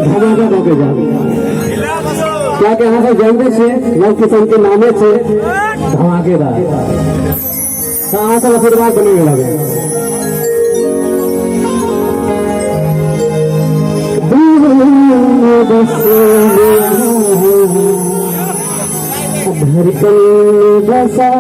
धमाका होके जाए क्या के यहाँ से जानते छे नव किस्म के नामे छे धमाकेदार कहाँ से आशीर्वाद बनेगा लगे धड़कन बसा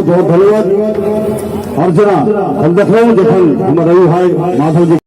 बहुत धन्यवाद। और जरा हम देख रहे हैं जखन हमारे भाई माधव जी